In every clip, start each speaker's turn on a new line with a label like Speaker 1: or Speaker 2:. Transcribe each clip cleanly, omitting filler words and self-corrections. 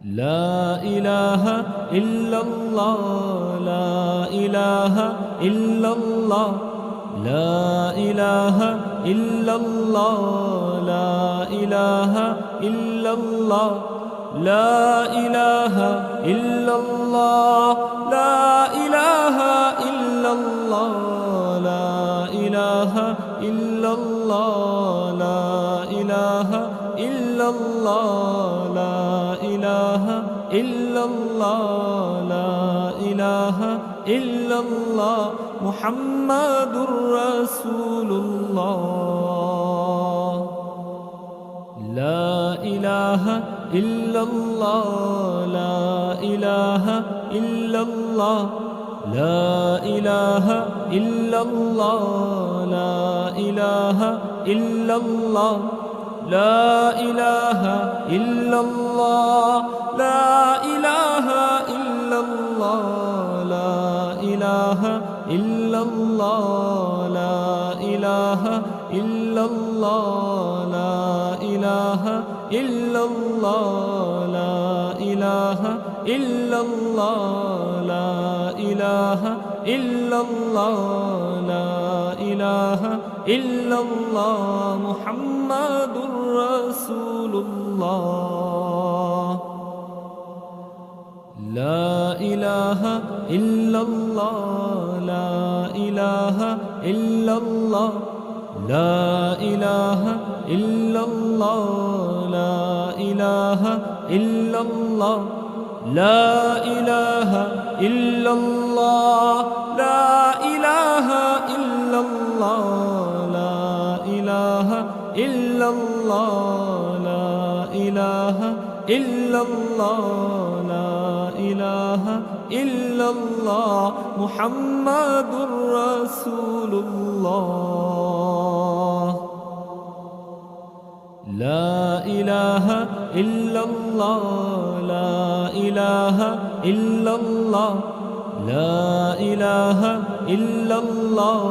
Speaker 1: لا إله إلا الله لا إله إلا الله لا إله إلا الله لا إله إلا الله لا إله إلا الله لا إله إلا الله لا إله إلا الله لا إله إلا الله لا إله إلا الله لا إله إلا الله محمد رسول الله لا إله إلا الله لا إله إلا الله لا إله إلا الله لا إله إلا الله لا إله إلا الله لا إله إلا الله لا إله إلا الله لا إله إلا الله لا إله إلا الله لا إله إلا الله لا إله إلا الله لا إله إلا الله محمد رسول الله لا إله إلا الله لا إله إلا الله لا إله إلا الله لا إله إلا الله لا إله إلا الله لا إله إلا الله لا إله إلا الله لا إله إلا الله لا إله إلا الله محمد رسول الله لا إله إلا الله لا إله إلا الله لا إله إلا الله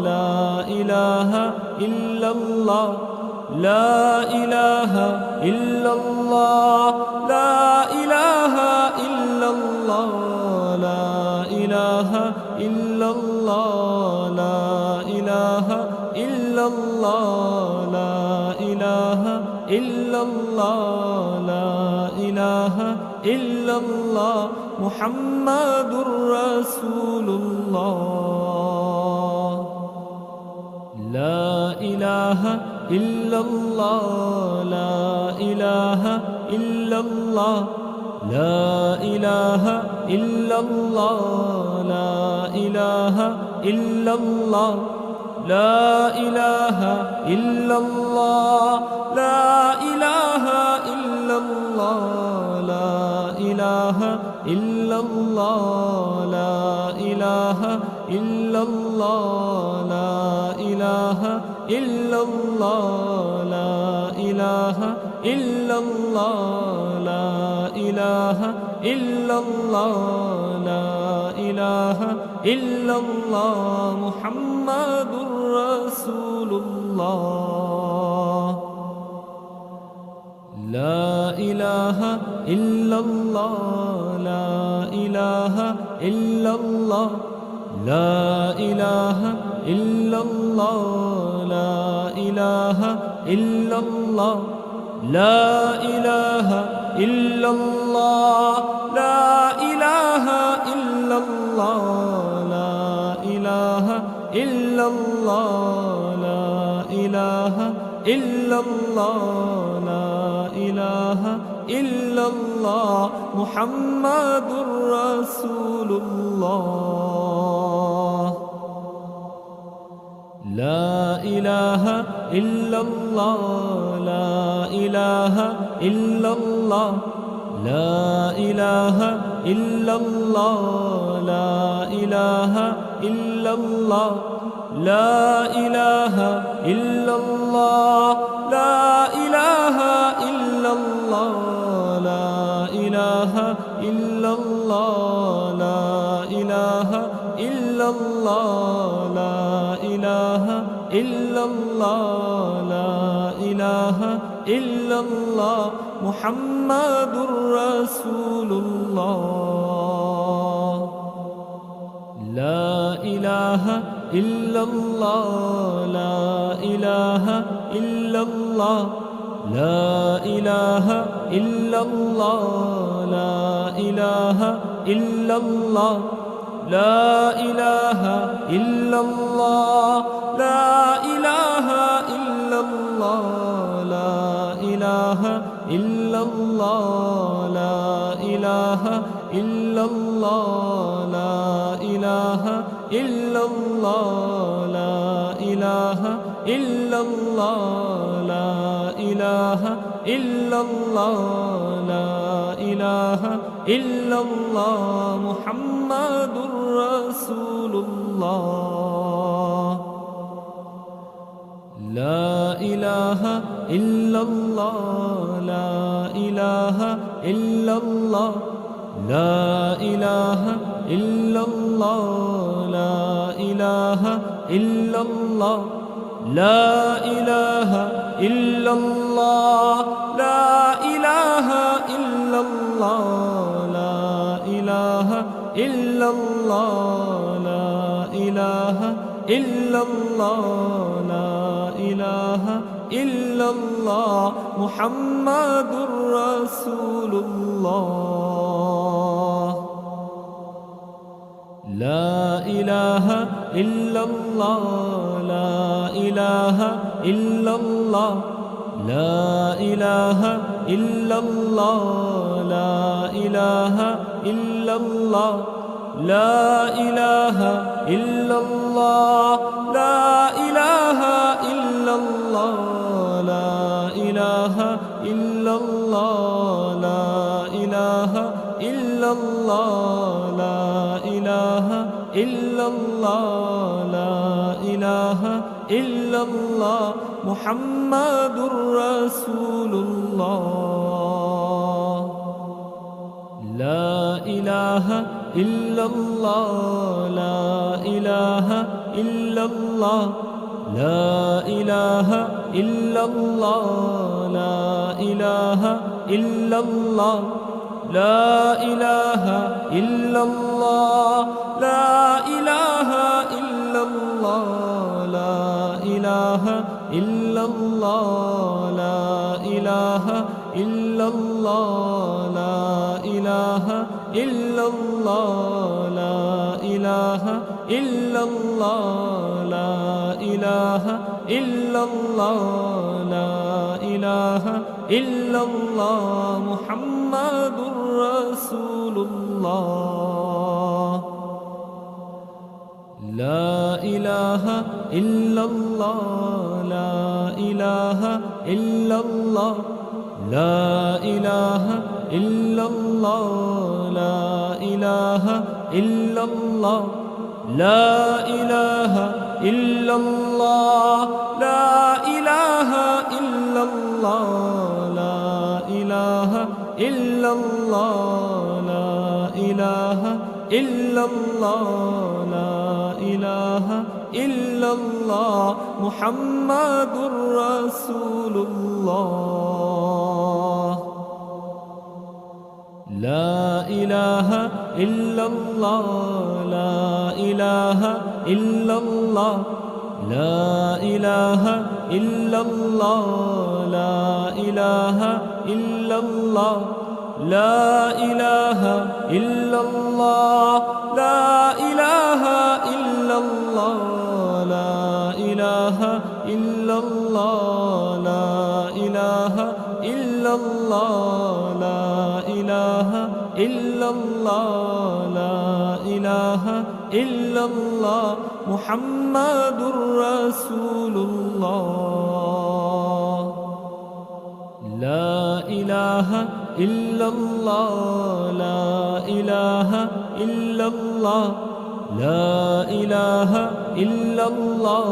Speaker 1: لا إله إلا الله لا إله إلا الله لا إله إلا الله لا إله إلا الله لا إله إلا الله لا إله إلا الله لا إله إلا الله محمد رسول الله لا إله إلا الله لا إله إلا الله لا إله إلا الله لا إله إلا الله لا إله إلا الله لا إله إلا الله لا إله إلا الله لا إله إلا الله لا إله إلا الله لا إله إلا الله لا إله إلا الله لا إله إلا الله محمد رسول الله لا إله إلا الله لا إله إلا الله لا إله إلا الله لا إله إلا الله لا إله إلا الله لا إله إلا الله لا إله إلا الله لا إله إلا الله لا إله إلا الله محمد رسول الله لا إله إلا الله لا إله إلا الله لا إله إلا الله لا إله إلا الله لا إله إلا الله لا إله إلا الله لا إله إلا الله لا إله إلا الله لا إله إلا الله لا إله إلا الله محمد رسول الله لا إله إلا الله لا إله إلا الله لا إله إلا الله لا إله إلا الله لا إله إلا الله لا إله إلا الله لا إله إلا الله لا إله إلا الله لا إله إلا الله لا إله إلا الله لا إله إلا الله لا إله إلا الله محمد رسول الله لا إله إلا الله لا إله إلا الله لا إله إلا الله لا إله إلا الله لا إله إلا الله لا إله إلا الله لا إله إلا الله لا إله إلا الله لا إله إلا الله محمد رسول الله لا إله إلا الله لا إله إلا الله لا إله إلا الله لا إله إلا الله لا إله إلا الله لا إله إلا الله لا إله إلا الله لا إله إلا الله لا إله إلا الله لا إله إلا الله محمد رسول الله لا إله إلا الله لا إله إلا الله لا إله إلا الله لا إله إلا الله لا إله إلا الله لا إله إلا الله لا إله إلا الله لا إله إلا الله لا إله إلا الله لا إله إلا الله لا إله إلا الله لا إله إلا الله محمد رسول الله لا إله إلا الله لا إله إلا الله لا إله إلا الله لا إله إلا الله لا إله إلا الله لا إله إلا الله لا إله إلا الله لا إله إلا الله لا إله إلا الله محمد رسول الله لا إله إلا الله لا إله إلا الله لا إله إلا الله لا إله إلا الله لا إله إلا الله لا إله إلا الله لا إله إلا الله لا إله إلا الله لا إله إلا الله لا إله إلا الله محمد رسول الله لا إله إلا الله لا إله إلا الله لا إله إلا الله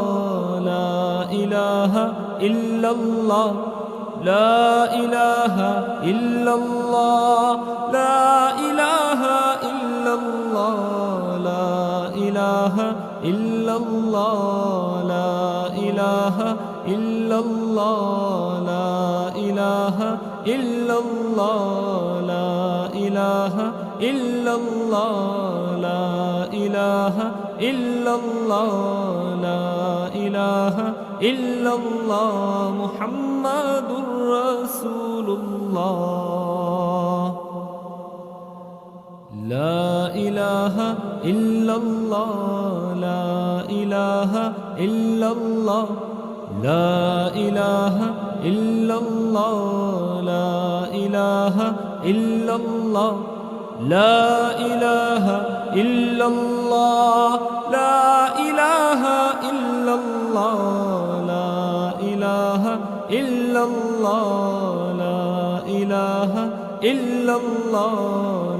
Speaker 1: لا إله إلا الله لا إله إلا الله لا إله إلا الله لا إله إلا الله لا إله إلا الله لا إله إلا الله لا إله إلا الله لا إله إلا الله لا إله إلا الله محمد رسول الله لا إله إلا الله لا إله إلا الله لا إله إلا الله لا إله إلا الله لا إله إلا الله لا إله إلا الله لا إله إلا الله لا إله إلا الله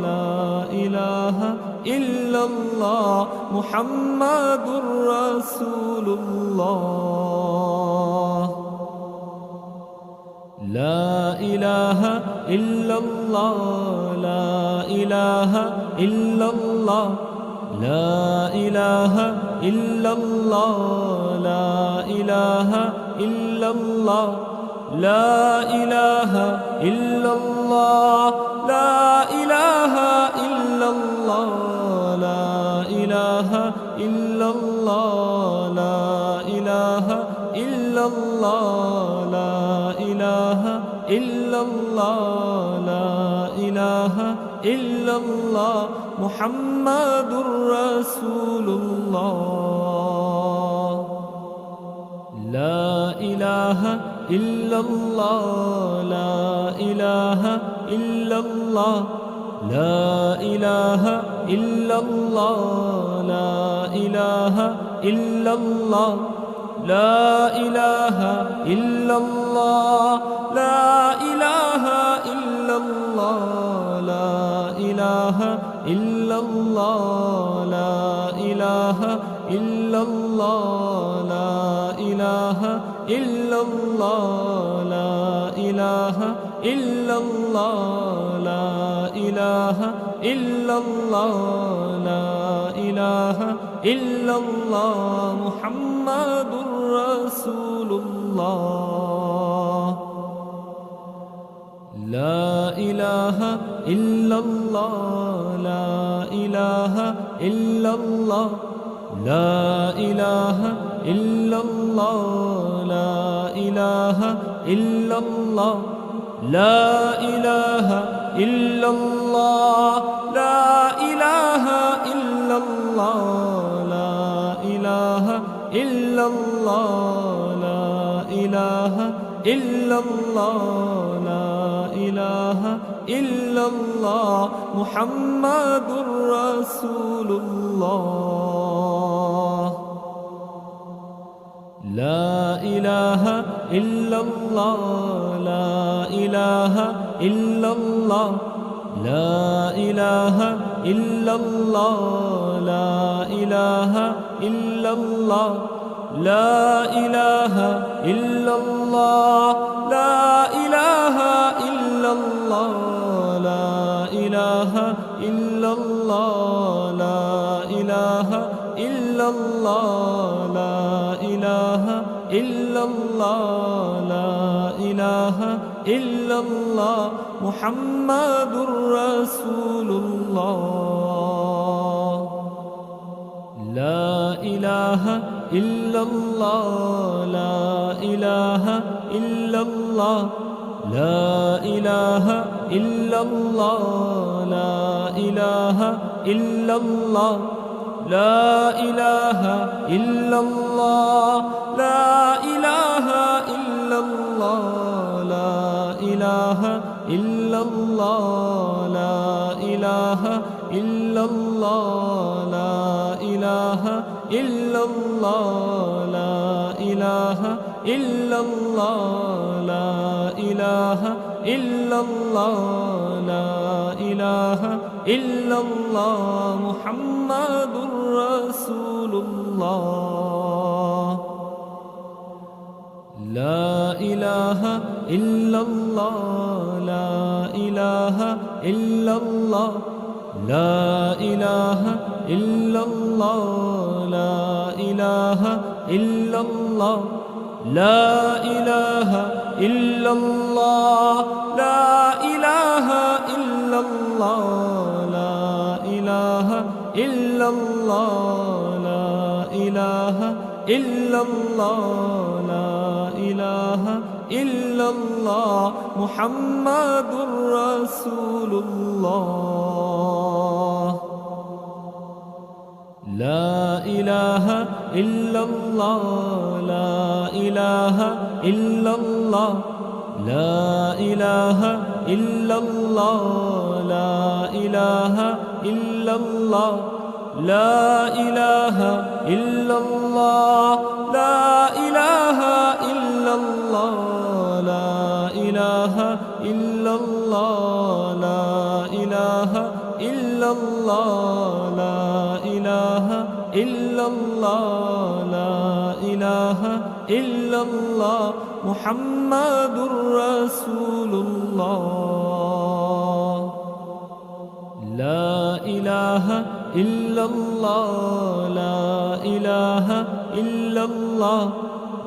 Speaker 1: لا إله إلا الله محمد رسول الله لا إله إلا الله لا إله إلا الله لا إله إلا الله لا إله إلا الله لا إله إلا الله لا إله إلا الله لا إله إلا الله لا إله إلا الله لا إله إلا الله لا إله إلا الله محمد رسول الله لا إله إلا الله لا إله إلا الله لا إله إلا الله لا إله إلا الله لا إله إلا الله لا إله إلا الله لا إله إلا الله لا إله إلا الله لا إله إلا الله لا إله إلا الله لا إله إلا الله لا إله إلا الله محمد رسول الله لا إله إلا الله لا إله إلا الله لا إله إلا الله لا إله إلا الله لا إله إلا الله لا إله إلا الله لا إله إلا الله لا إله إلا الله لا إله إلا الله محمد رسول الله لا إله إلا الله لا إله إلا الله لا إله إلا الله لا إله إلا الله لا إله إلا الله لا إله إلا الله لا إله إلا الله لا إله إلا الله لا إله إلا الله لا إله إلا الله محمد رسول الله لا إله إلا الله لا إله إلا الله لا إله إلا الله لا إله إلا الله لا إله إلا الله لا إله إلا الله لا إله إلا الله لا إله إلا الله لا إله إلا الله لا إله إلا الله لا إله إلا الله لا إله إلا الله محمد رسول الله لا إله إلا الله لا إله إلا الله لا إله إلا الله لا إله إلا الله لا إله إلا الله لا إله إلا الله لا إله إلا الله لا إله إلا الله لا إله إلا الله محمد رسول الله لا إله إلا الله لا إله إلا الله لا إله إلا الله لا إله إلا الله لا إله إلا الله لا إله إلا الله لا إله إلا الله لا إله إلا الله لا إله إلا الله لا إله إلا الله محمد رسول الله لا إله إلا الله لا إله إلا الله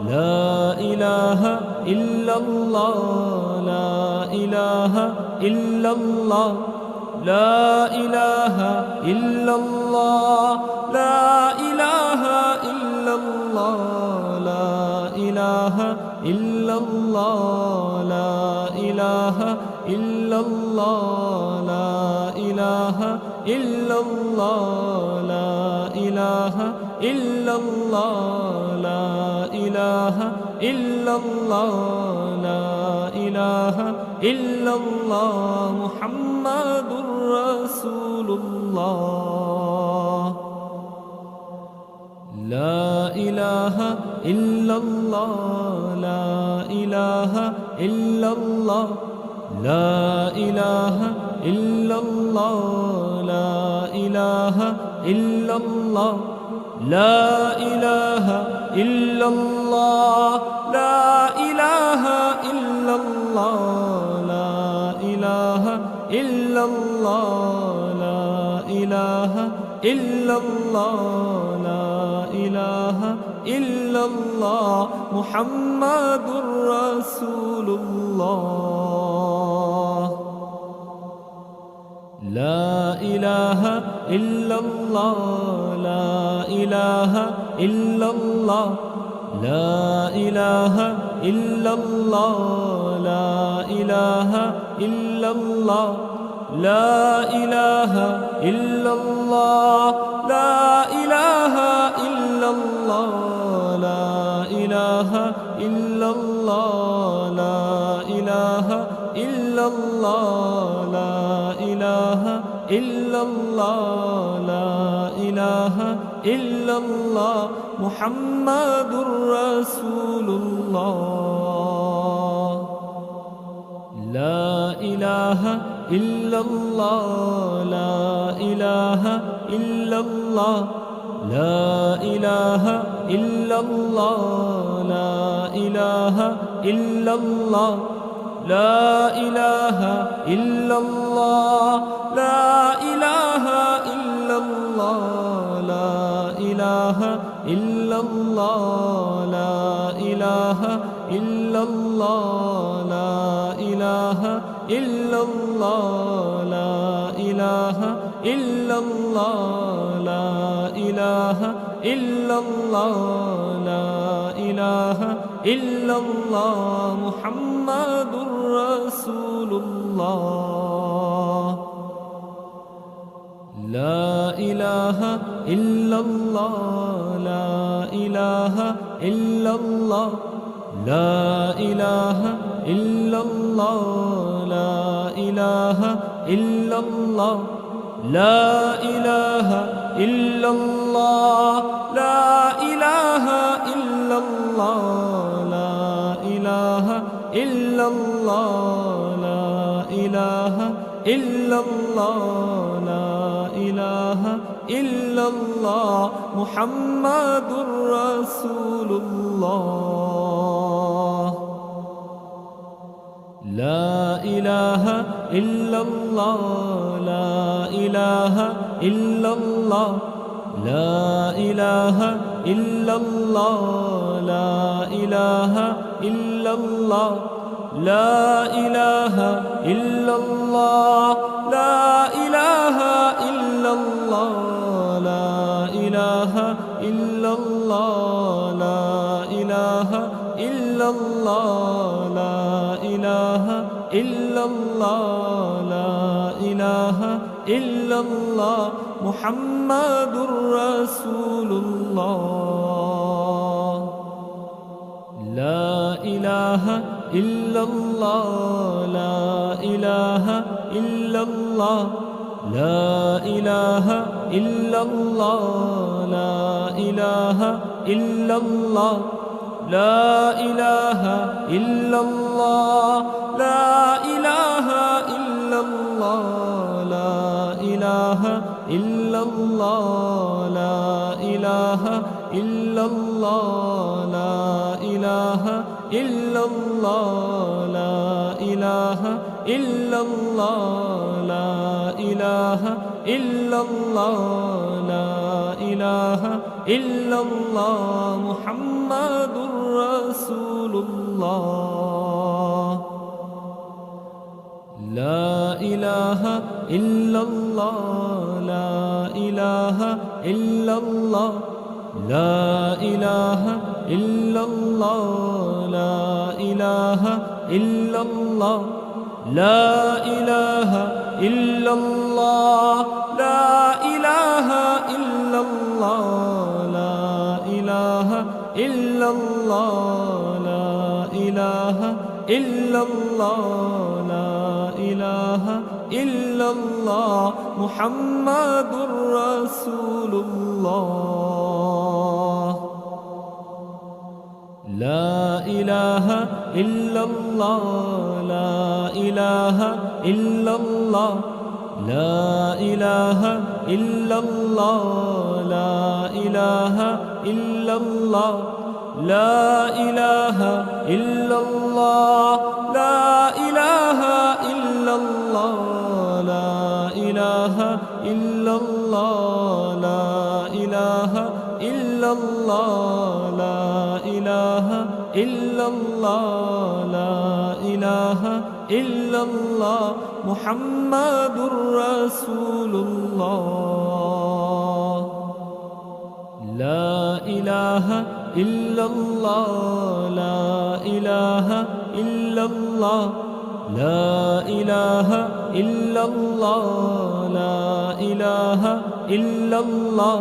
Speaker 1: لا إله إلا الله لا إله إلا الله لا إله إلا الله لا إله إلا الله لا إله إلا الله لا إله إلا الله لا إله إلا الله لا إله إلا الله لا إله إلا الله لا إله إلا الله محمد رسول الله لا إله إلا الله لا إله إلا الله لا إله إلا الله لا إله إلا الله لا إله إلا الله لا إله إلا الله لا إله إلا الله لا إله إلا الله لا إله إلا الله محمد رسول الله لا إله إلا الله لا إله إلا الله لا إله إلا الله لا إله إلا الله لا إله إلا الله لا إله إلا الله لا إله إلا الله لا إله إلا الله لا إله إلا الله لا إله إلا الله محمد رسول الله لا إله إلا الله لا إله إلا الله لا إله إلا الله لا إله إلا الله لا إله إلا الله لا إله إلا الله لا إله إلا الله لا إله إلا الله لا إله إلا الله لا إله إلا الله لا إله إلا الله لا إله إلا الله محمد رسول الله لا إله إلا الله لا إله إلا الله لا إله إلا الله لا إله إلا الله لا إله إلا الله لا إله إلا الله لا إله إلا الله لا إله إلا الله لا إله إلا الله محمد رسول الله لا إله إلا الله لا إله إلا الله لا إله إلا الله لا إله إلا الله لا إله إلا الله لا إله إلا الله لا إله إلا الله لا إله إلا الله لا إله إلا الله لا إله إلا الله محمد رسول الله لا إله إلا الله لا إله إلا الله لا إله إلا الله لا إله إلا الله لا إله إلا الله لا إله إلا الله لا إله إلا الله لا إله إلا الله لا إله إلا الله لا إله إلا الله لا إله إلا الله لا إله إلا الله محمد رسول الله لا إله إلا الله لا إله إلا الله لا إله إلا الله لا إله إلا الله لا إله إلا الله لا إله إلا الله لا إله إلا الله لا إله إلا الله لا إله إلا الله محمد رسول الله لا إله إلا الله لا إله إلا الله لا إله إلا الله لا إله إلا الله لا إله إلا الله لا إله إلا الله لا إله إلا الله لا إله إلا الله لا إله إلا الله لا إله إلا الله محمد رسول الله لا إله إلا الله لا إله إلا الله لا إله إلا الله لا إله إلا الله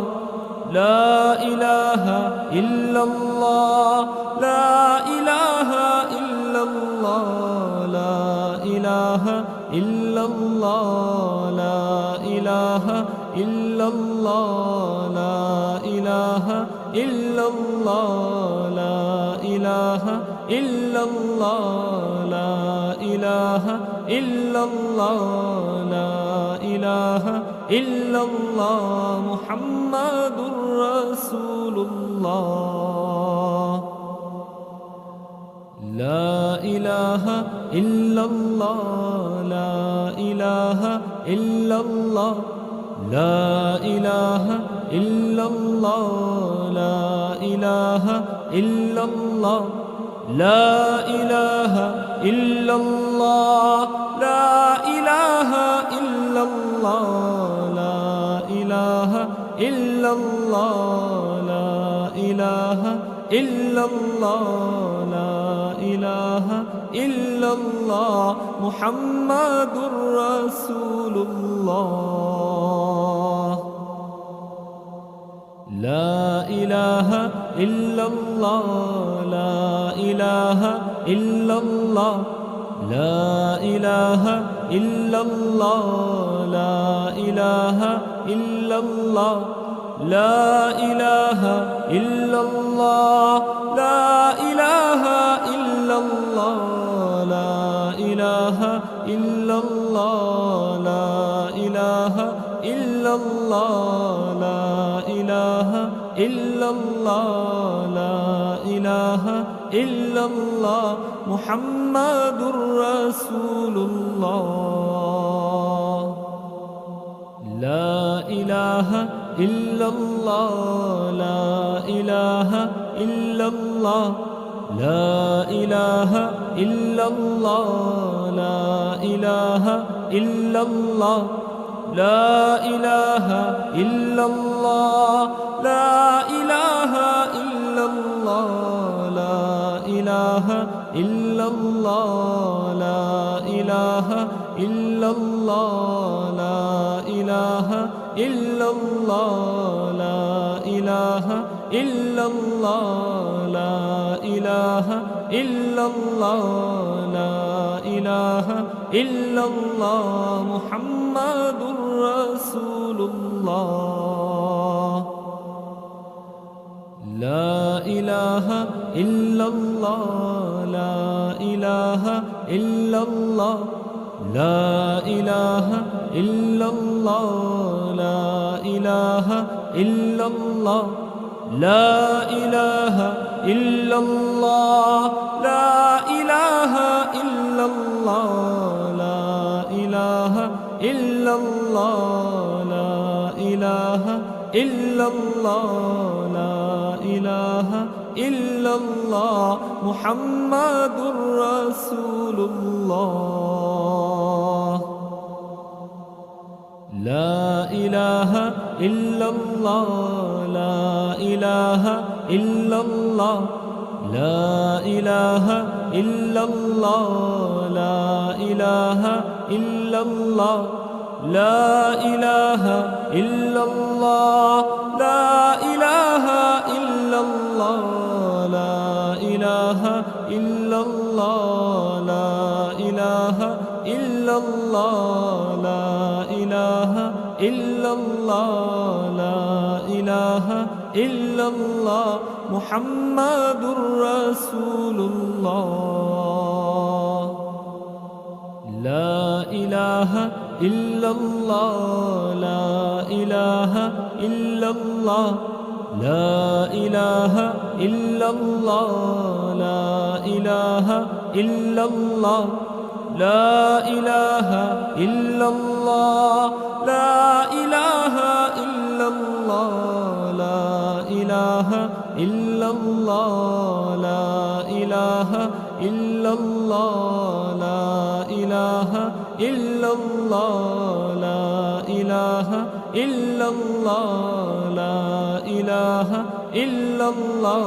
Speaker 1: لا إله إلا الله لا إله إلا الله لا إله إلا الله لا إله إلا الله لا إله إلا الله لا إله إلا الله لا إله إلا الله لا إله إلا الله محمد رسول الله لا إله إلا الله لا إله إلا الله لا إله إلا الله لا إله إلا الله لا إله إلا الله لا إله إلا الله لا إله إلا الله لا إله إلا الله لا إله إلا الله محمد رسول الله لا إله إلا الله لا إله إلا الله لا إله إلا الله لا إله إلا الله لا إله إلا الله لا إله إلا الله لا إله إلا الله لا إله إلا الله لا إله إلا الله لا إله إلا الله محمد رسول الله لا إله إله إلا الله لا إله إلا الله لا إله إلا الله لا إله إلا الله لا إله إلا الله لا إله إلا الله لا إله إلا الله لا إله إلا الله لا إله إلا الله لا إله إلا الله لا إله إلا الله لا إله إلا الله محمد رسول الله لا إله إلا الله لا إله إلا الله لا إله إلا الله لا إله إلا الله لا إله إلا الله لا إله إلا الله لا إله إلا الله لا إله إلا الله لا إله إلا الله محمد رسول الله لا إله إلا الله لا إله إلا الله لا إله إلا الله لا إله إلا الله لا إله إلا الله لا إله إلا الله لا إله إلا الله لا إله إلا الله لا إله إلا الله لا إله إلا الله محمد رسول الله لا إله إلا الله لا إله إلا الله لا إله إلا الله لا إله إلا الله لا إله إلا الله لا إله إلا الله لا إله إلا الله لا إله إلا الله لا إله إلا الله لا إله إلا الله لا إله إلا الله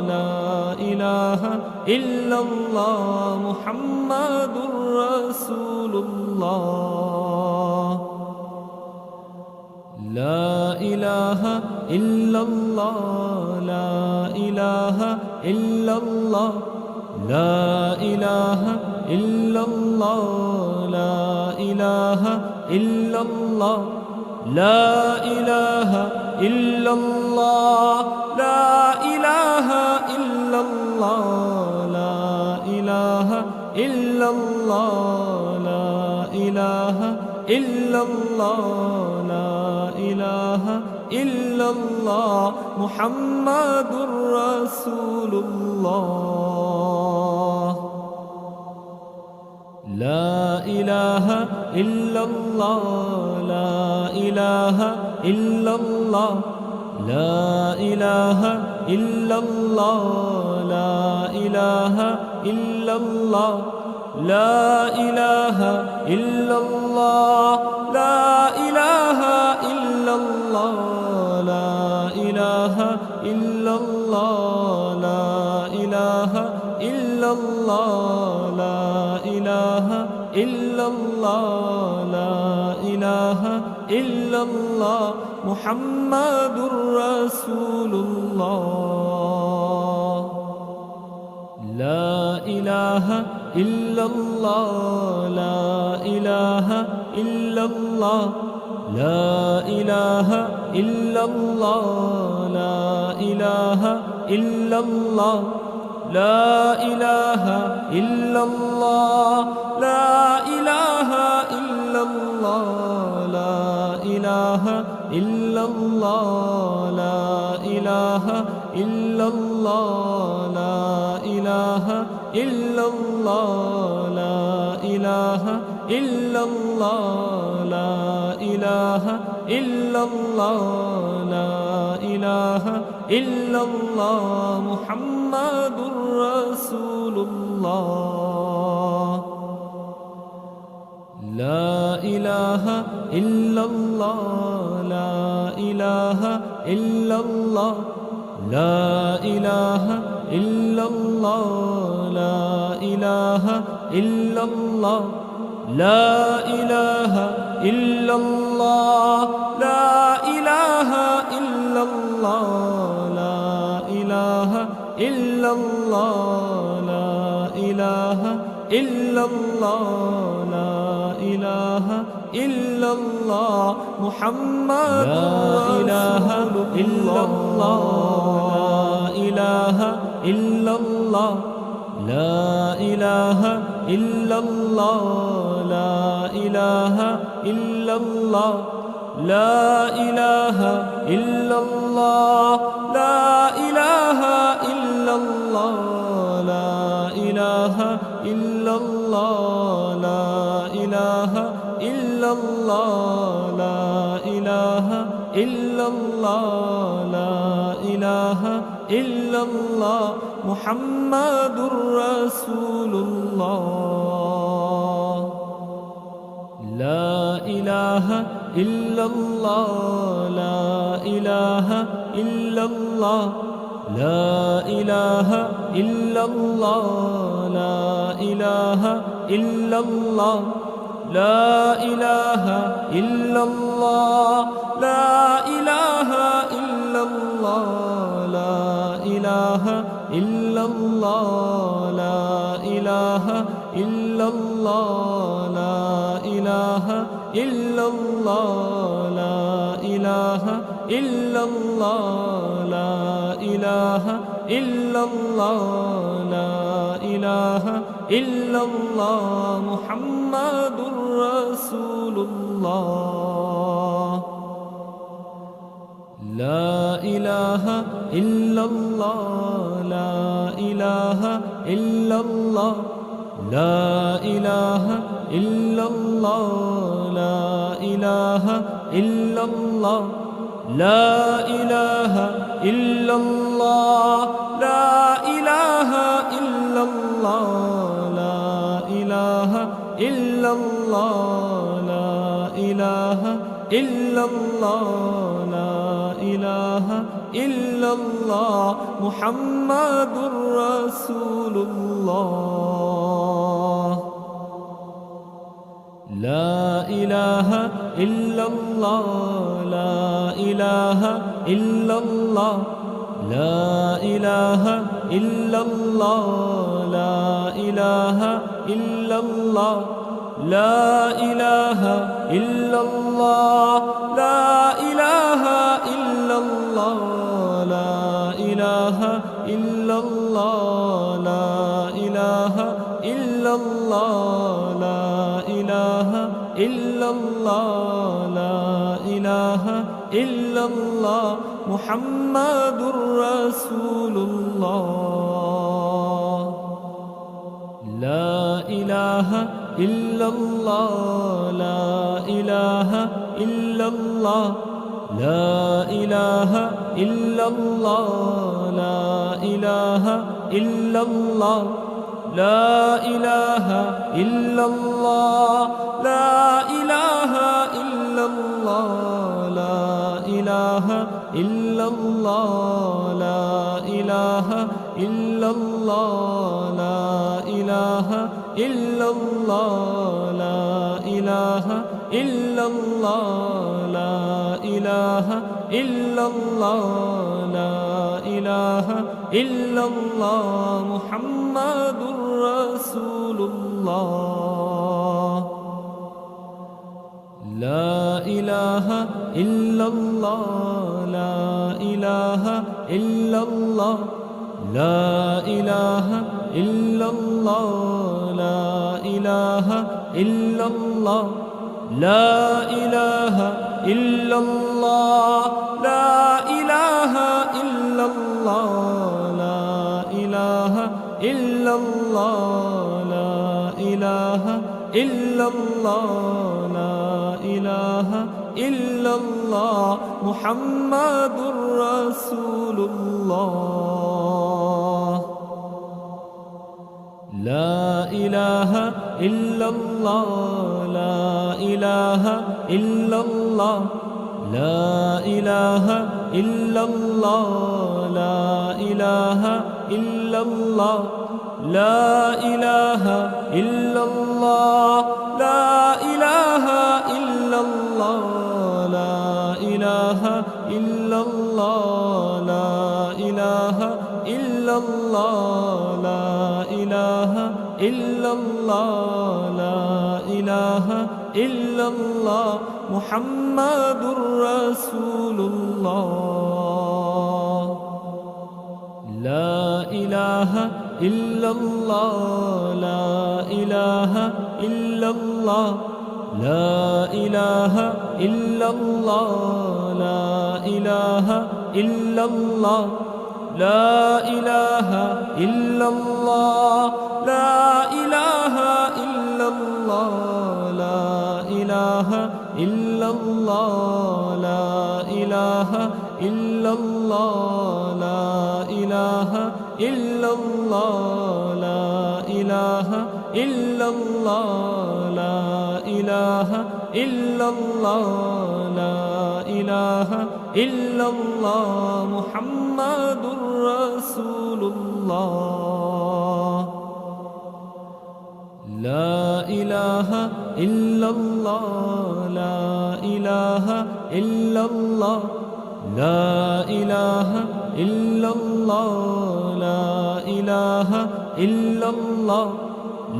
Speaker 1: لا إله إلا الله محمد رسول الله لا إله إلا الله لا إله إلا الله لا إله إلا الله لا إله إلا الله لا إله إلا الله لا إله إلا الله لا إله إلا الله لا إله إلا الله لا إله إلا الله محمد رسول الله لا إله إلا الله لا إله إلا الله لا إله إلا الله لا إله إلا الله لا إله إلا الله لا إله إلا الله لا إله إلا الله لا إله إلا الله لا إله إلا الله لا إله إلا الله محمد رسول الله لا إله إلا الله لا إله إلا الله لا إله إلا الله لا إله إلا الله لا إله إلا الله لا إله إلا الله لا إله إلا الله لا إله إلا الله لا إله إلا الله لا إله إلا الله لا إله إله إلا الله لا إله إلا الله محمد رسول الله لا إله إلا الله لا إله إلا الله لا إله إلا الله لا إله إلا الله لا إله إلا الله لا إله إلا الله لا إله إلا الله لا إله إلا الله لا إله إلا الله محمد لا إله إلا الله لا إله إلا الله لا إله إلا الله لا إله إلا الله لا إله إلا الله لا إله إلا الله لا إله إلا الله لا إله إلا الله لا إله إلا الله لا إله إلا الله محمد رسول الله لا إله إلا الله لا إله إلا الله لا إله إلا الله لا إله إلا الله لا إله إلا الله لا إله إلا الله لا إله إلا الله لا إله إلا الله لا إله إلا الله لا إله إلا الله لا إله إلا الله لا إله إلا الله محمد رسول الله لا إله إلا الله لا إله إلا الله لا إله إلا الله لا إله إلا الله لا إله إلا الله لا إله إلا الله لا إله إلا الله لا إله إلا الله لا إله إلا الله محمد رسول الله لا إله إلا الله لا إله إلا الله لا إله إلا الله لا إله إلا الله لا إله إلا الله لا إله إلا الله لا إله إلا الله لا إله إلا الله لا إله إلا الله لا إله إلا الله محمد رسول الله لا إله إلا الله لا إله إلا الله لا إله إلا الله لا إله إلا الله لا إله إلا الله لا إله إلا الله لا إله إلا الله لا إله إلا الله لا إله إلا الله لا إله إلا الله لا إله إلا الله لا إله إلا الله محمد رسول الله لا إله إلا الله لا إله إلا الله لا إله إلا الله لا إله إلا الله لا إله إلا الله لا إله إلا الله لا إله إلا الله لا إله إلا الله لا إله إله إلا الله محمد رسول الله لا إله إلا الله لا إله إلا الله لا إله إلا الله لا إله إلا الله لا إله إلا الله لا إله إلا الله لا إله إلا الله لا إله إلا الله لا إله إلا الله لا إله إلا الله محمد رسول الله لا إله إلا الله لا إله إلا الله لا إله إلا الله لا إله إلا الله لا إله إلا الله لا إله إلا الله لا إله إلا الله لا إله إلا الله لا إله إلا الله لا إله إلا الله لا إله إلا الله لا إله إلا الله محمد رسول الله لا إله إلا الله لا إله إلا الله لا إله إلا الله لا إله إلا الله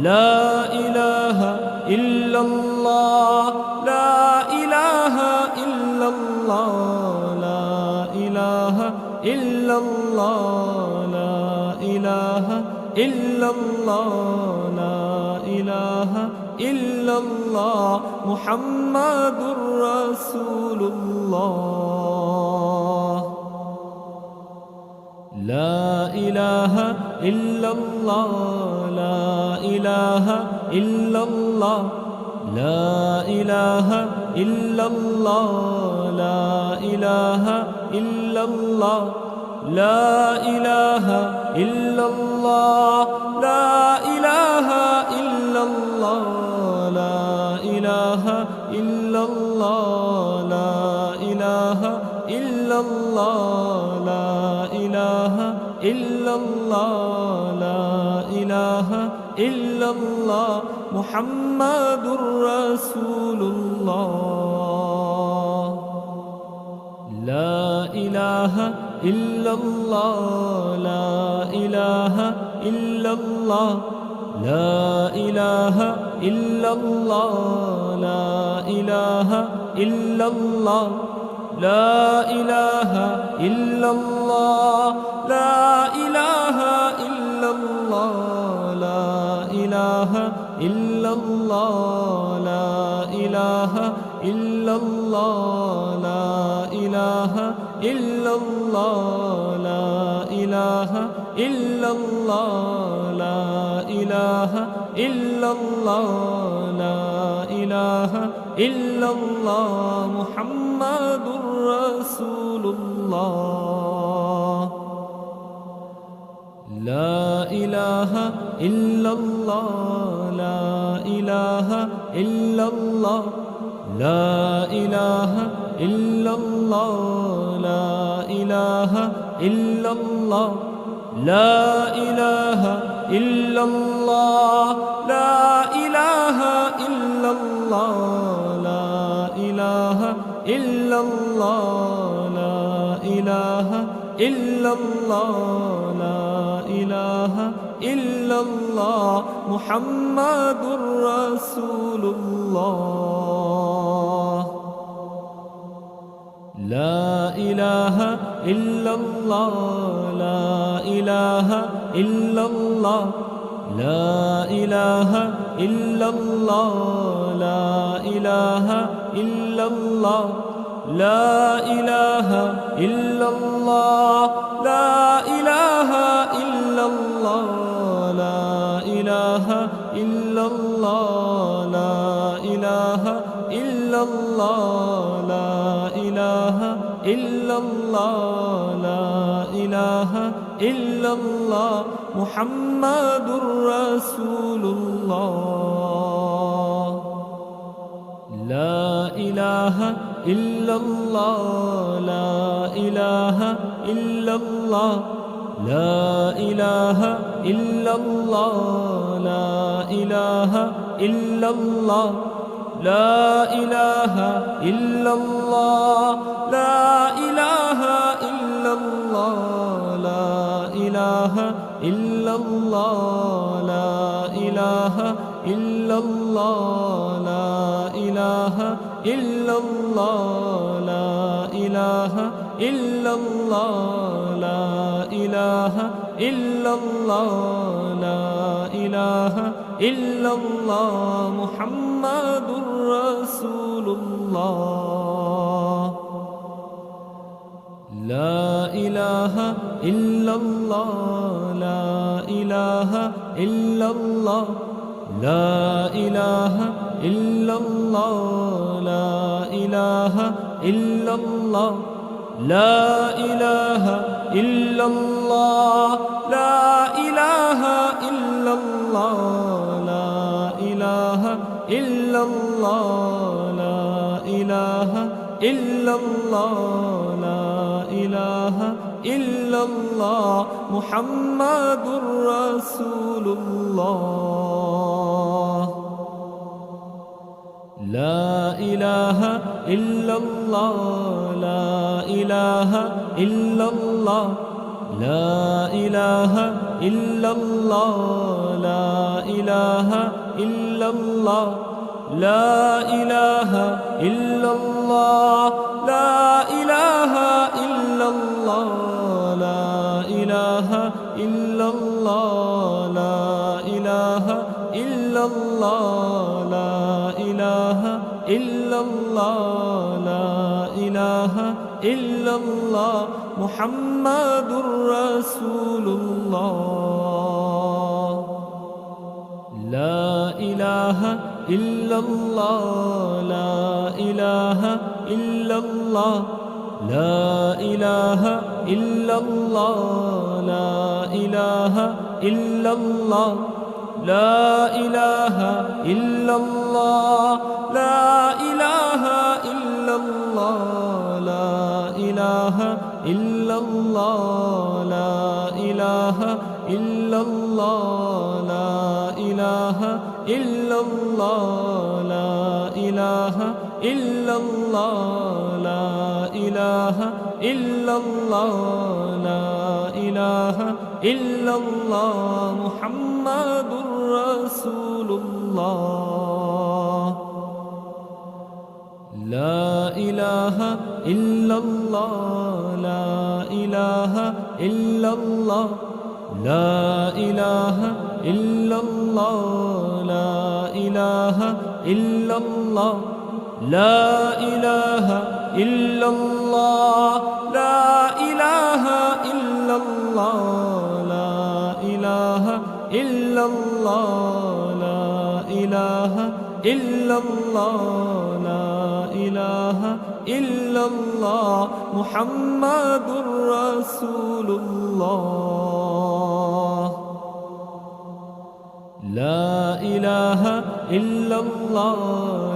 Speaker 1: لا إله إلا الله لا إله إلا الله لا إله إلا الله لا إله إلا الله لا إله إلا الله محمد رسول الله لا إله إلا الله لا إله إلا الله لا إله إلا الله لا إله إلا الله لا إله إلا الله لا إله إلا الله لا إله إلا الله لا إله إلا الله لا إله إلا الله لا إله إلا الله محمد رسول الله لا إله إلا الله لا إله إلا الله لا إله إلا الله لا إله إلا الله لا إله إلا الله لا إله إلا الله لا إله إلا الله لا إله إلا الله لا إله إلا الله لا إله إلا الله لا إله إلا الله لا إله إلا الله محمد رسول الله لا إله إلا الله لا إله إلا الله لا إله إلا الله لا إله إلا الله لا إله إلا الله لا إله إلا الله لا إله إلا الله لا إله إلا الله لا إله إلا الله محمد رسول الله لا إله إلا الله لا إله إلا الله لا إله إلا الله لا إله إلا الله لا إله إلا الله لا إله إلا الله لا إله إلا الله لا إله إلا إلا الله لا إله إلا الله لا إله إلا الله محمد رسول الله لا إله إلا الله لا إله إلا الله لا إله إلا الله لا إله إلا الله لا إله إلا الله لا إله إلا الله لا إله إلا الله لا إله إلا الله لا إله إلا الله لا إله إلا الله لا إله إلا الله لا إله إلا الله محمد رسول الله لا إله إلا الله لا إله إلا الله لا إله إلا الله لا إله إلا الله لا إله إلا الله لا إله إلا الله لا إله إلا الله لا إله إلا الله لا إله إلا الله محمد رسول الله لا إله إلا الله لا إله إلا الله لا إله إلا الله لا إله إلا الله لا إله إلا الله لا إله إلا الله لا إله إلا الله لا إله إلا الله لا إله إلا الله لا إله إلا الله محمد رسول الله لا إله إلا الله لا إله إلا الله لا إله إلا الله لا إله إلا الله لا إله إلا الله لا إله إلا الله لا إله إلا الله لا إله إلا الله لا إله إلا الله لا إله إلا الله لا إله إلا الله لا إله إلا الله محمد رسول الله لا إله إلا الله لا إله إلا الله لا إله إلا الله لا إله إلا الله لا إله إلا الله لا إله إلا الله لا إله إلا الله لا إله إلا الله لا إله إلا الله محمد رسول الله لا إله إلا الله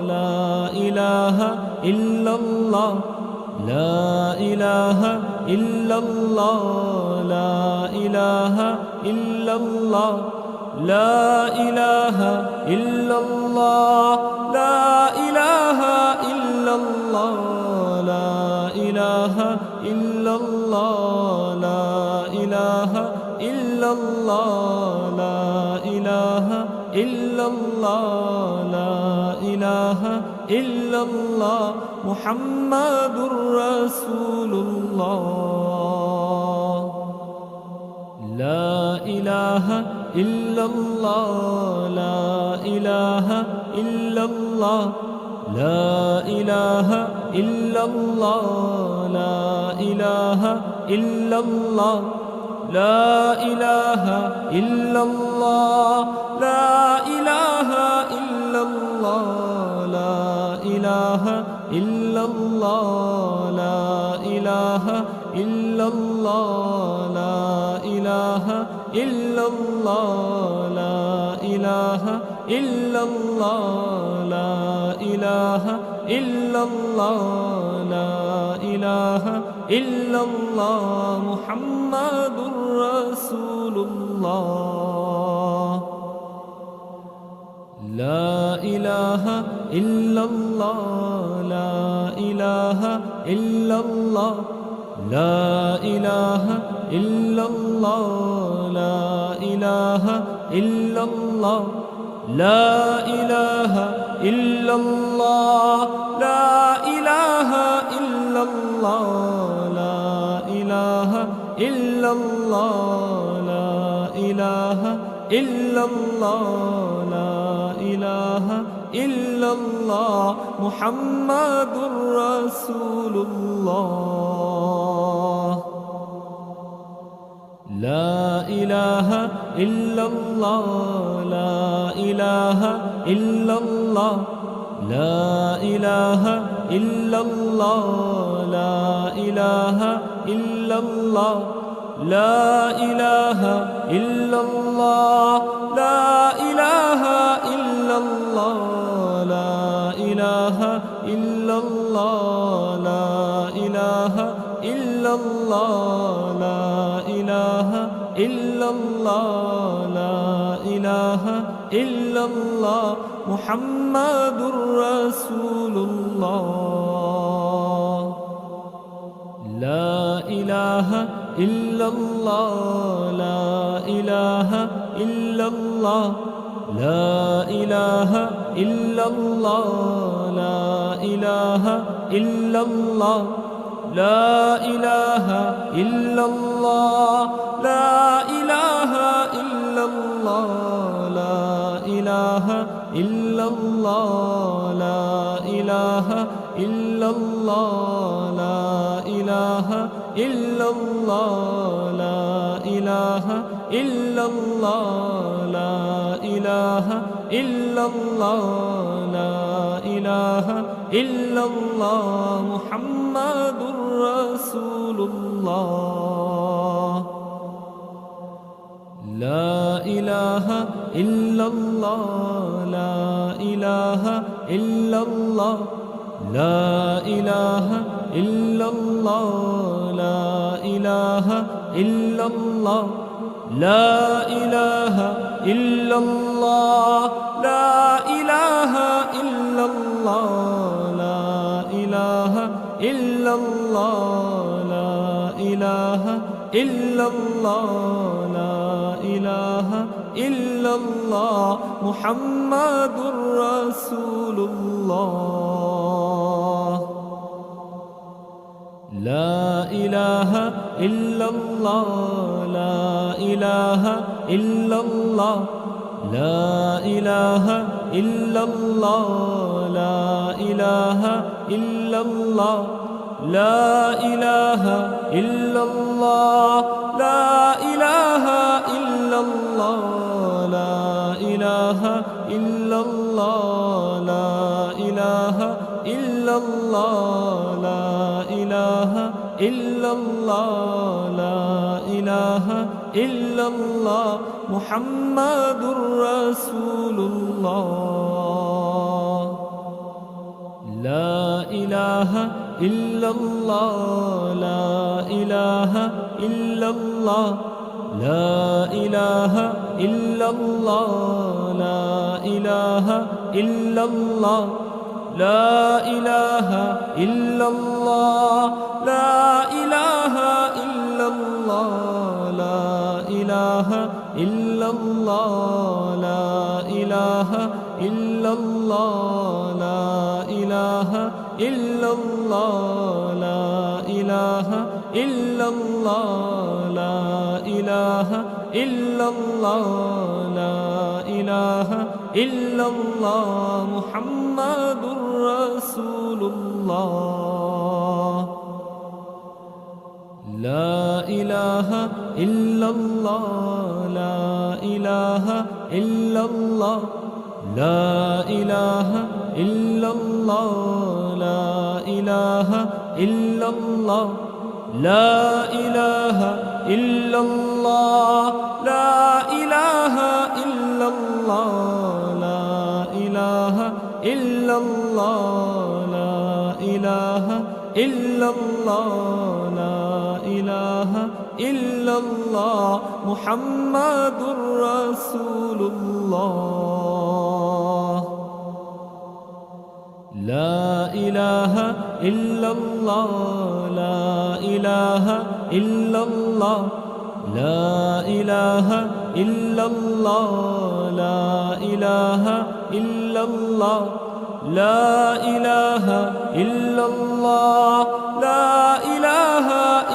Speaker 1: لا إله إلا الله لا إله إلا الله لا إله إلا الله لا إله إلا الله لا إله إلا الله لا إله إلا الله لا إله إلا الله لا إله إلا الله لا إله إلا الله محمد رسول الله لا إله إلا الله لا إله إلا الله لا إله إلا الله لا إله إلا الله لا إله إلا الله لا إله إلا الله لا إله إلا الله لا إله إلا الله لا إله إلا الله لا إله إلا الله لا إله إلا الله لا إله إلا الله محمد رسول الله لا إله إلا الله لا إله إلا الله لا إله إلا الله لا إله إلا الله لا إله إلا الله لا إله إلا الله لا إله إلا الله لا إله إلا الله لا إله إلا الله محمد رسول الله لا إله إلا الله لا إله إلا الله لا إله إلا الله لا إله إلا الله لا إله إلا الله لا إله إلا الله لا إله إلا الله لا إله إلا الله لا إله إلا الله لا إله إلا الله محمد رسول الله لا إله إلا الله لا إله إلا الله لا إله إلا الله لا إله إلا الله لا إله إلا الله لا إله إلا الله لا إله إلا الله لا إله إلا الله لا إله إلا الله لا إله إلا الله لا إله إلا الله لا إله إلا الله محمد رسول الله لا إله إلا الله لا إله إلا الله لا إله إلا الله لا إله إلا الله لا إله إلا الله لا إله إلا الله لا إله إلا الله لا إله إلا الله لا إله إلا الله محمد رسول الله لا إله إلا الله لا إله إلا الله لا إله إلا الله لا إله إلا الله لا إله إلا الله لا إله إلا الله لا إله إلا الله لا إله إلا الله لا إله إلا الله لا إله إلا الله محمد رسول الله لا إله إلا الله لا إله إلا الله لا إله إلا الله لا إله إلا الله لا إله إلا الله لا إله إلا الله لا إله إلا الله لا إله إلا الله لا إله إلا الله لا إله إلا الله لا إله إلا الله لا إله إلا الله محمد رسول الله لا إله إلا الله لا إله إلا الله لا إله إلا الله لا إله إلا الله لا إله إلا الله لا إله إلا الله لا إله إلا الله لا إله إلا الله لا إله إلا الله محمد رسول الله لا إله إلا الله لا إله إلا الله لا إله إلا الله لا إله إلا الله لا إله إلا الله لا إله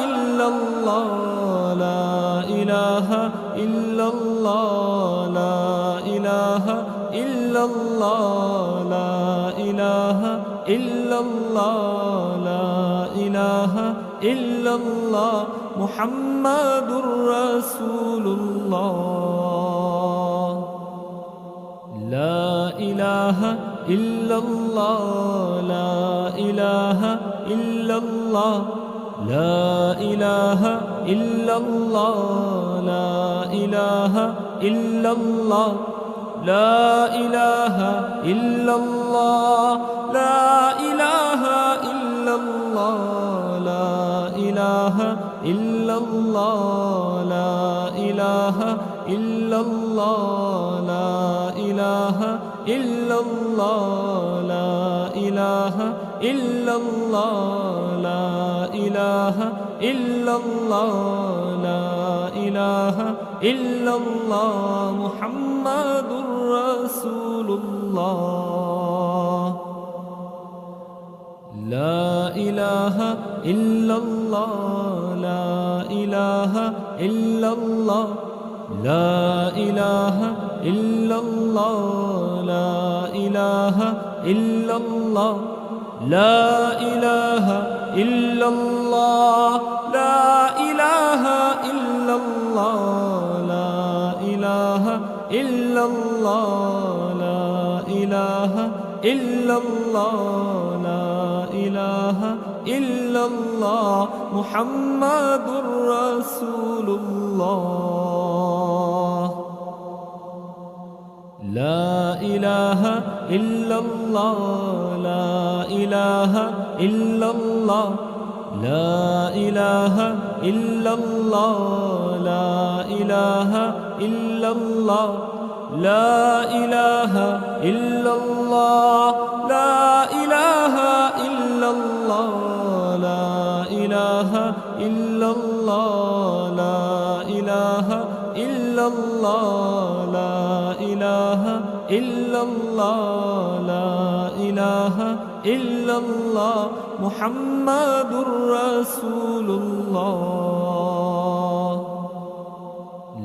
Speaker 1: إلا الله لا إله إلا الله لا إله إلا الله لا إله إلا الله لا إله إلا الله محمد رسول الله لا إله إلا الله لا إله إلا الله لا إله إلا الله لا إله إلا الله لا إله إلا الله لا إله إلا الله لا إله إلا الله لا إله إلا الله لا إله إلا الله لا إله إلا الله لا إله إلا الله لا إله إلا الله محمد رسول الله لا إله إلا الله لا إله إلا الله لا إله إلا الله لا إله إلا الله لا إله إلا الله لا إله إلا الله لا إله إلا الله لا إله إلا الله لا إله إلا الله محمد رسول الله لا إله إلا الله لا إله إلا الله لا إله إلا الله لا إله إلا الله لا إله إلا الله لا إله إلا الله لا إله إلا الله لا إله إلا الله لا إله إلا الله لا إله إلا الله محمد رسول الله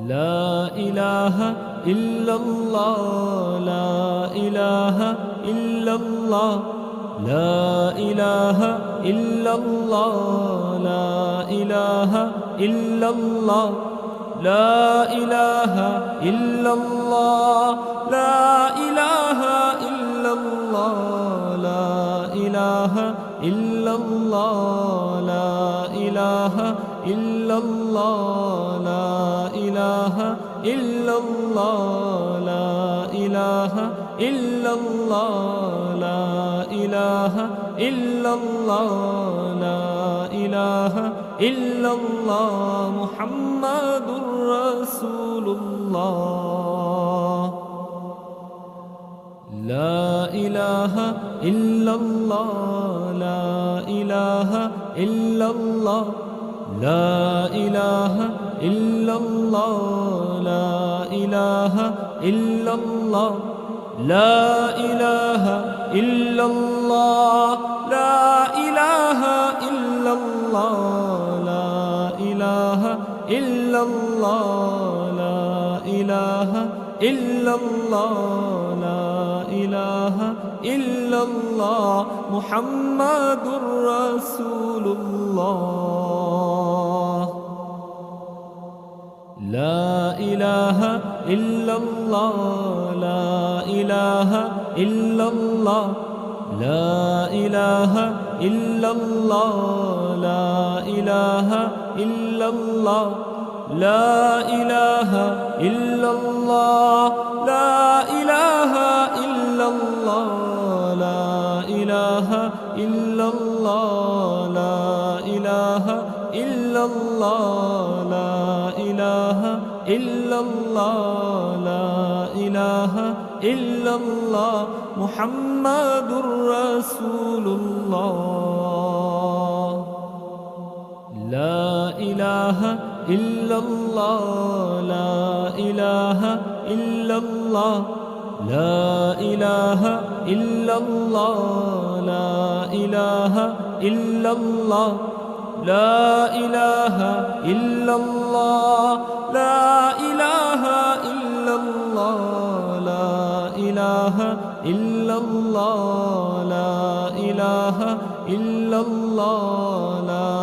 Speaker 1: لا إله إلا الله لا إله إلا الله لا إله إلا الله لا إله إلا الله لا إله إلا الله لا إله إلا الله لا إله إلا الله لا إله إلا الله لا إله إلا الله لا إله إلا الله لا إله إلا الله لا إله إلا الله محمد رسول الله لا إله إلا الله لا إله إلا الله لا إله إلا الله لا إله إلا الله لا إله إلا الله لا إله إلا الله لا إله إلا الله لا إله إلا الله لا إله إلا الله محمد رسول الله لا إله إلا الله الله لا إله إلا الله لا إله إلا الله لا إله إلا الله لا إله إلا الله لا إله إلا الله لا إله إلا الله لا إله إلا الله لا إله إلا الله لا إله إلا الله محمد رسول الله لا إله إلا الله لا إله إلا الله لا إله إلا الله لا إله إلا الله لا إله إلا الله لا إله إلا الله لا إله إلا الله لا إله إلا الله لا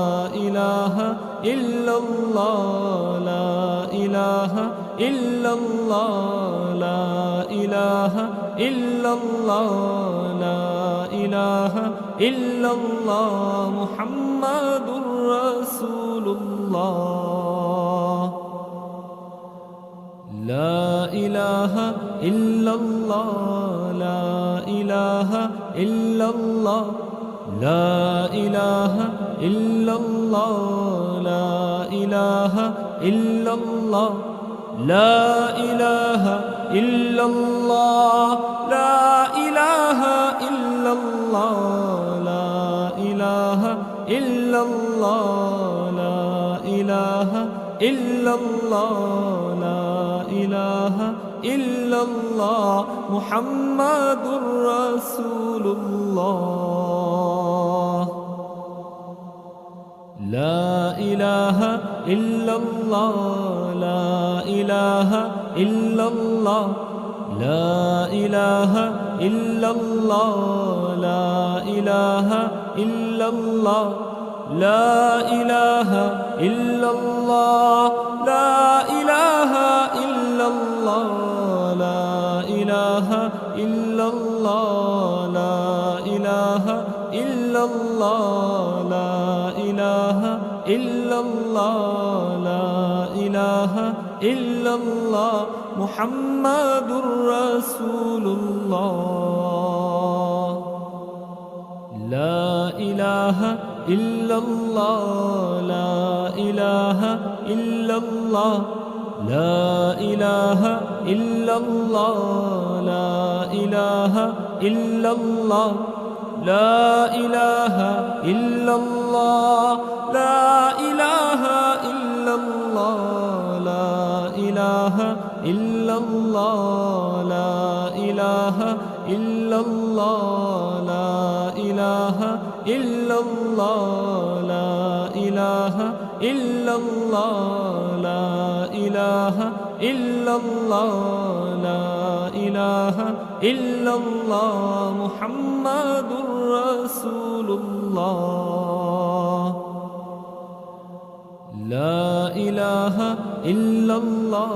Speaker 1: إله إلا الله لا إله إلا الله لا إله إلا الله لا إله إلا الله محمد رسول الله لا إله إلا الله لا إله إلا الله لا إله إلا الله لا إله إلا الله لا إله إلا الله لا إله إلا الله لا إله إلا الله لا إله إلا الله لا إله إلا الله محمد رسول الله لا إله إلا الله لا إله إلا الله لا إله إلا الله لا إله إلا الله لا إله إلا الله لا إله إلا الله لا إله إلا الله لا إله إلا الله لا إله إلا الله لا إله إلا الله محمد رسول الله لا إله إلا الله لا إله إلا الله لا إله إلا الله لا إله إلا الله لا إله إلا الله لا إله إلا الله لا إله إلا الله لا إله إلا الله لا إله إلا الله لا إله إلا الله لا إله إلا الله لا إله إلا الله محمد رسول الله لا إله إلا الله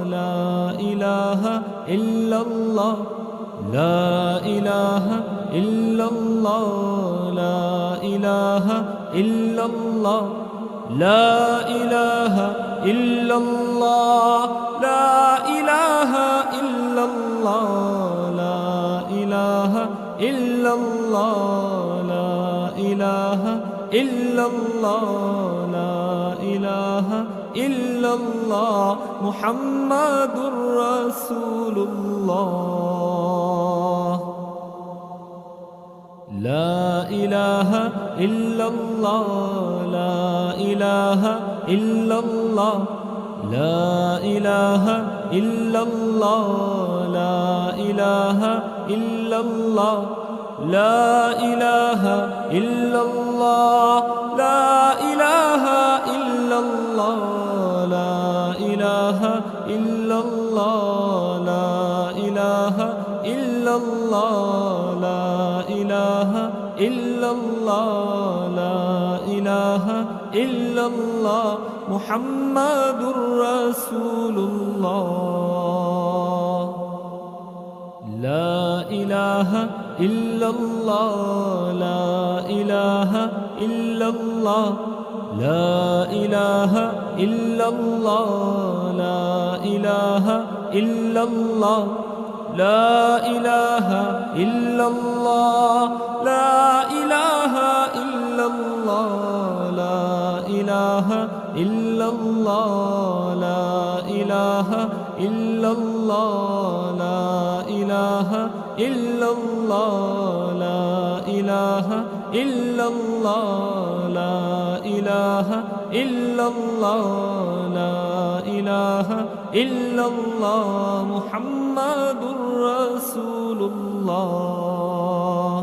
Speaker 1: لا إله إلا الله لا إله إلا الله لا إله إلا الله لا إله إلا الله لا إله إلا الله لا إله إلا الله لا إله إلا الله لا إله إلا الله محمد رسول الله لا إله إلا الله لا إله إلا الله لا إله إلا الله لا إله إلا الله لا إله إلا الله لا إله إلا الله لا إله إلا الله لا إله إلا الله لا إله إلا الله لا إله إلا الله محمد رسول الله لا إله إلا الله لا إله إلا الله لا إله إلا الله لا إله إلا الله لا إله إلا الله لا إله إلا الله لا إله إلا الله لا إله إلا الله لا إله إلا الله لا إله إلا الله لا إله إلا الله لا إله إلا الله محمد رسول الله